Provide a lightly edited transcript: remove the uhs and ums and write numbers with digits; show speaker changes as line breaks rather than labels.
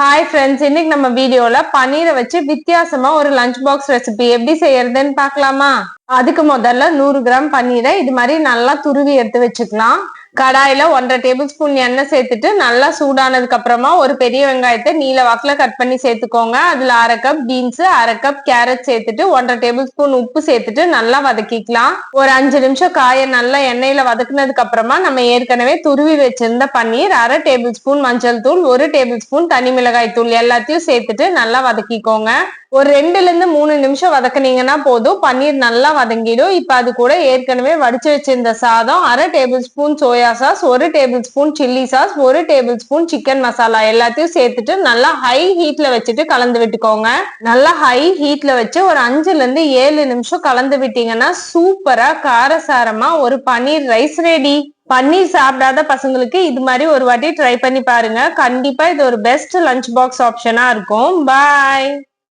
Hi friends, இன்னைக்கு நம்ம வீடியோல பன்னீரை வச்சு வித்தியாசமா ஒரு லஞ்ச் பாக்ஸ் ரெசிபி எப்படி செய்யறதுன்னு பார்க்கலாமா? அதுக்கு முதல்ல 100 கிராம் பன்னீரை இது மாதிரி நல்லா துருவி எடுத்து வச்சுக்கலாம். கடாயில 1.5 டேபிள் ஸ்பூன் எண்ணெய் சேர்த்துட்டு நல்லா சூடானதுக்கு அப்புறமா ஒரு பெரிய வெங்காயத்தை நீல வாக்குல கட் பண்ணி சேர்த்துக்கோங்க. அதுல 1/2 கப் பீன்ஸ், 1/2 கப் கேரட் சேர்த்துட்டு 1.5 டேபிள் ஸ்பூன் உப்பு சேர்த்துட்டு நல்லா வதக்கிக்கலாம். ஒரு 5 நிமிஷம் காய நல்லா எண்ணெயில வதக்குனதுக்கு அப்புறமா நம்ம ஏற்கனவே துருவி வச்சிருந்த பன்னீர், 1/2 டேபிள் ஸ்பூன் மஞ்சள் தூள், 1 டேபிள் ஸ்பூன் தனி மிளகாய் தூள் எல்லாத்தையும் சேர்த்துட்டு நல்லா வதக்கிக்கோங்க. ஒரு 2-3 நிமிஷம் வதக்குனீங்கன்னா போதும், பன்னீர் நல்லா வதங்கிடும். இப்ப அது கூட ஏற்கனவே வடிச்சு வச்சிருந்த சாதம், 1/2 table spoon soya sauce, 1 table spoon chilli sauce, 1 table spoon chicken masala எல்லாத்தையும் சேர்த்துட்டு நல்லா ஹை ஹீட்ல வச்சுட்டு கலந்து விட்டுக்கோங்க. நல்லா ஹை ஹீட்ல வச்சு ஒரு 5-7 நிமிஷம் கலந்து விட்டீங்கன்னா சூப்பரா காரசாரமா ஒரு பன்னீர் ரைஸ் ரெடி. பன்னீர் சாப்பிடாத பசங்களுக்கு இது மாதிரி ஒரு வாட்டி ட்ரை பண்ணி பாருங்க. கண்டிப்பா இது ஒரு பெஸ்ட் லஞ்ச் பாக்ஸ் ஆப்ஷனா இருக்கும். பாய்.